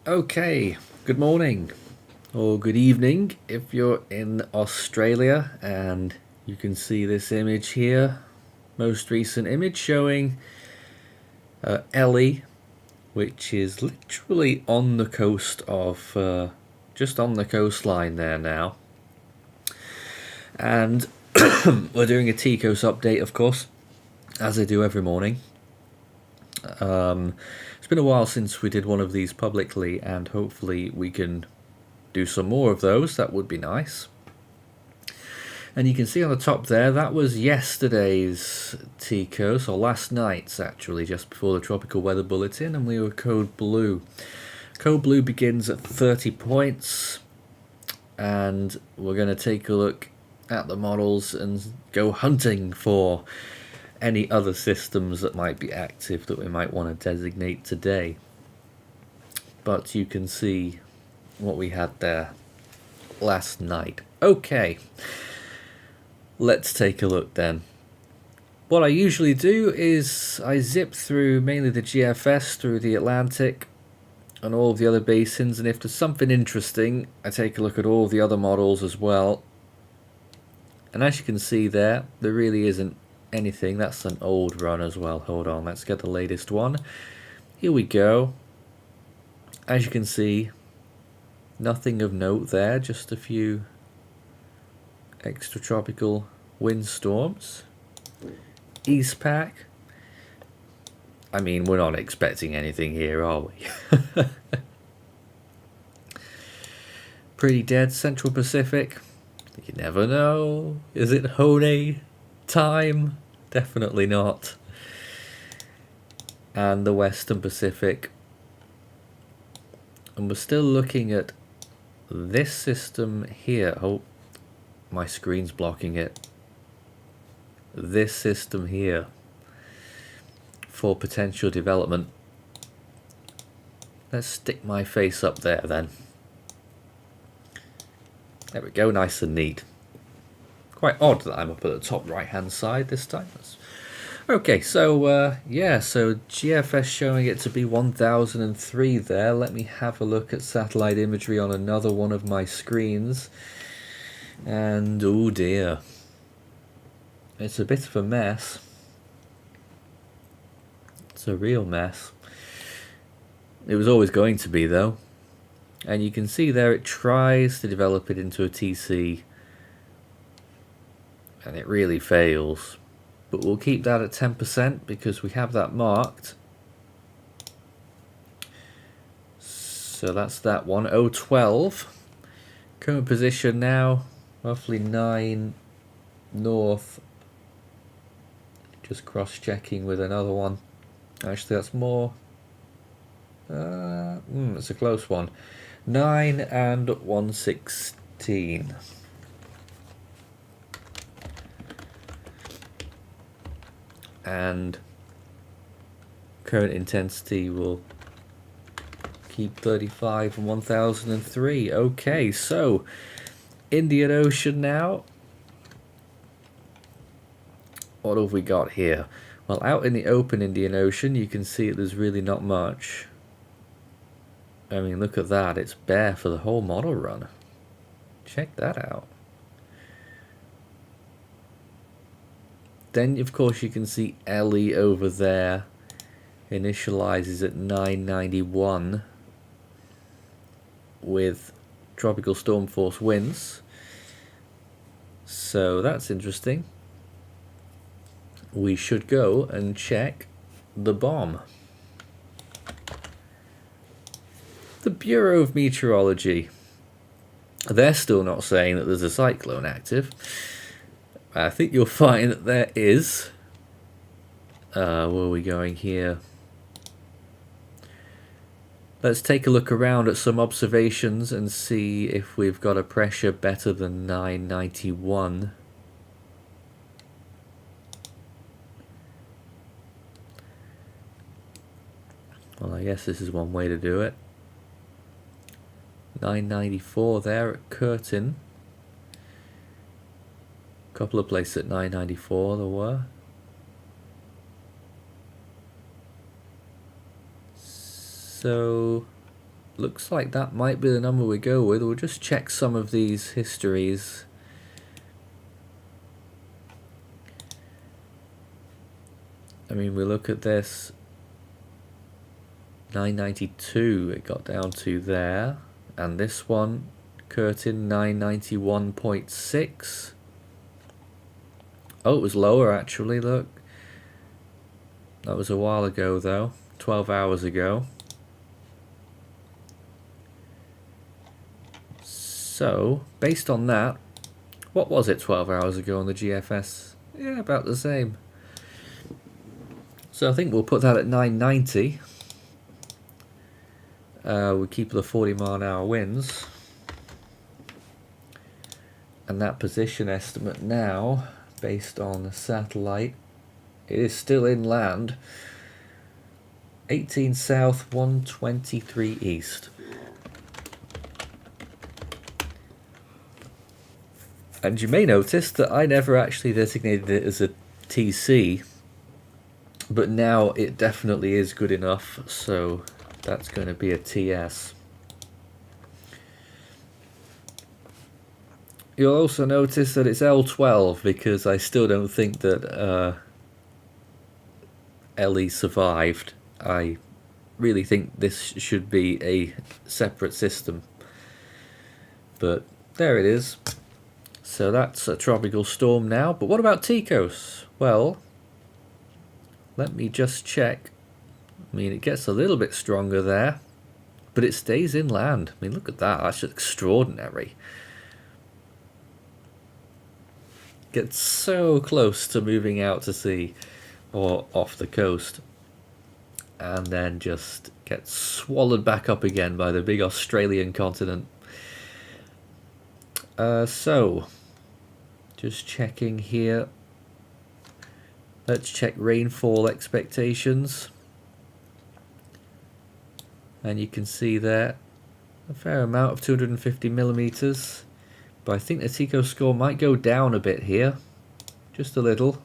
Okay, good morning or good evening if you're in Australia, and you can see this image here, most recent image showing Ellie, which is literally on the coast of, just on the coastline there now. And we're doing a TCOS update, of course, as I do every morning. It's been a while since we did one of these publicly, and hopefully we can do some more of those. That would be nice. And you can see on the top there, that was yesterday's TCOS, or last night's actually, just before the tropical weather bulletin, and we were code blue. Code blue begins at 30 points, and we're going to take a look at the models and go hunting for any other systems that might be active that we might want to designate today. But you can see what we had there last night. Okay, let's take a look then. What I usually do is I zip through mainly the GFS through the Atlantic and all of the other basins, and if there's something interesting I take a look at all the other models as well. And as you can see there really isn't anything. That's an old run as well. Hold on, let's get the latest one. Here we go. As you can see, nothing of note there, just a few extratropical windstorms. East Pac. I mean, we're not expecting anything here, are we? Pretty dead. Central Pacific. You never know. Is it Hone time? Definitely not. And the Western Pacific. And we're still looking at this system here. Oh, my screen's blocking it. This system here for potential development. Let's stick my face up there then. There we go, nice and neat. Quite odd that I'm up at the top right hand side this time. Okay, so yeah, so GFS showing it to be 1003 there. Let me have a look at satellite imagery on another one of my screens. And oh dear, it's a bit of a mess. It's a real mess. It was always going to be though. And you can see there it tries to develop it into a TC, and it really fails. But we'll keep that at 10% because we have that marked. So that's that one. 012. Current position now, roughly 9 north. Just cross-checking with another one. Actually, that's more. It's a close one. 9 and 116. And current intensity will keep 35 and 1003. Okay, so Indian Ocean now. What have we got here? Well, out in the open Indian Ocean, you can see there's really not much. I mean, look at that. It's bare for the whole model run. Check that out. Then, of course, you can see Ellie over there. Initializes at 991 with tropical storm force winds. So that's interesting. We should go and check the bomb. The Bureau of Meteorology, they're still not saying that there's a cyclone active. I think you'll find that there is. Where are we going here? Let's take a look around at some observations and see if we've got a pressure better than 991. Well, I guess this is one way to do it. 994 there at Curtin. A couple of places at 994 there were. So looks like that might be the number we go with. We'll just check some of these histories. I mean, we look at this, 992 it got down to there, and this one, Curtin, 991.6. Oh, it was lower actually, look. That was a while ago though, 12 hours ago. So, based on that, what was it 12 hours ago on the GFS? Yeah, about the same. So I think we'll put that at 990. We keep the 40-mile-an-hour winds. And that position estimate now, based on the satellite, it is still inland. 18 south, 123 east. And you may notice that I never actually designated it as a TC, but now it definitely is good enough, so that's going to be a TS. You'll also notice that it's L12 because I still don't think that LE survived. I really think this should be a separate system. But there it is. So that's a tropical storm now. But what about TCOS? Well, let me just check. I mean, it gets a little bit stronger there, but it stays inland. I mean, look at that. That's extraordinary. Gets so close to moving out to sea or off the coast, and then just gets swallowed back up again by the big Australian continent. So, just checking here. Let's check rainfall expectations. And you can see there a fair amount of 250 millimeters. But I think the TCOS score might go down a bit here. Just a little.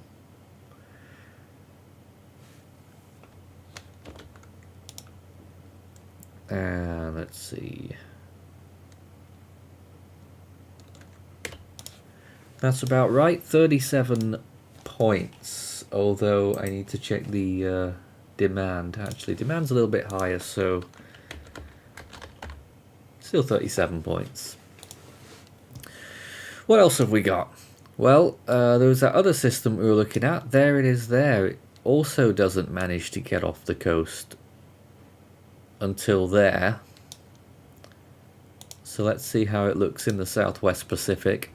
And let's see. That's about right, 37 points. Although I need to check the demand. Actually, demand's a little bit higher, so still 37 points. What else have we got? Well, there was that other system we were looking at. There it is there. It also doesn't manage to get off the coast until there. So let's see how it looks in the Southwest Pacific.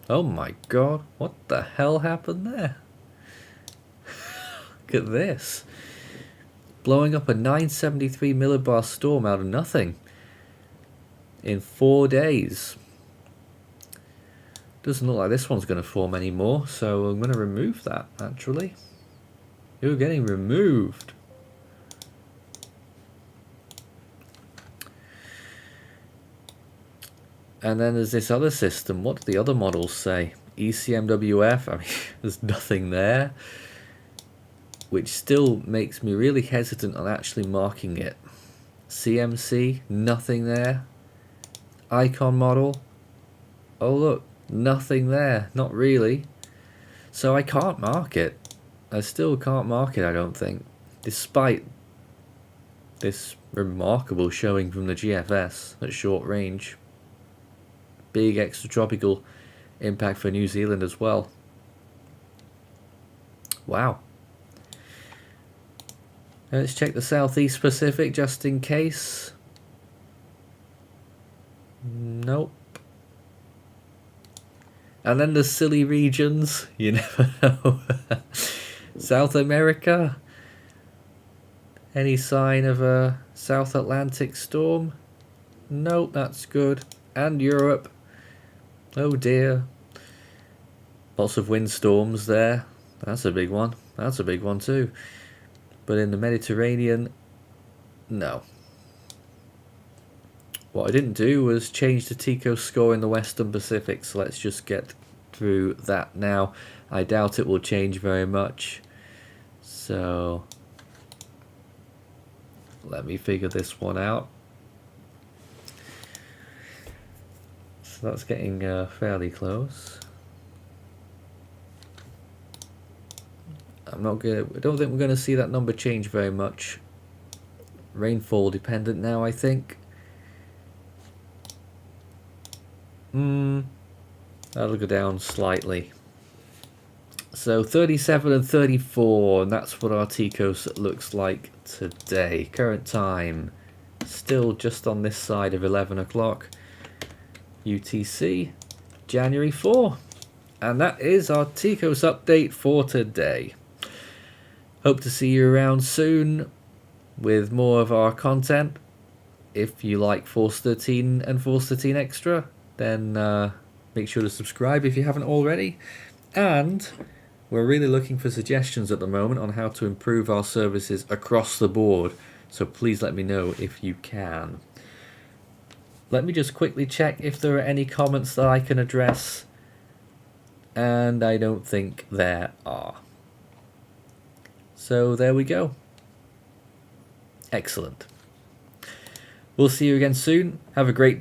Oh my god, what the hell happened there? Look at this. Blowing up a 973 millibar storm out of nothing in 4 days. Doesn't look like this one's going to form anymore, so I'm going to remove that, actually. You're getting removed. And then there's this other system. What do the other models say? ECMWF, I mean, there's nothing there. Which still makes me really hesitant on actually marking it. CMC, nothing there. Icon model. Oh look, nothing there. Not really. So I can't mark it. I still can't mark it, I don't think. Despite this remarkable showing from the GFS at short range. Big extratropical impact for New Zealand as well. Wow. Let's check the Southeast Pacific just in case. Nope. And then the silly regions, you never know. South America. Any sign of a South Atlantic storm? Nope, that's good. And Europe. Oh dear. Lots of windstorms there. That's a big one. That's a big one too. But in the Mediterranean, no. What I didn't do was change the TCOS score in the Western Pacific, so let's just get through that now. I doubt it will change very much. So let me figure this one out. So that's getting fairly close. I don't think we're going to see that number change very much. Rainfall dependent now, I think. That'll go down slightly. So 37 and 34, and that's what our TCOS looks like today. Current time, still just on this side of 11 o'clock. UTC, January 4. And that is our TCOS update for today. Hope to see you around soon with more of our content. If you like Force 13 and Force 13 Extra, then make sure to subscribe if you haven't already. And we're really looking for suggestions at the moment on how to improve our services across the board. So please let me know if you can. Let me just quickly check if there are any comments that I can address. And I don't think there are. So there we go. Excellent. We'll see you again soon. Have a great day.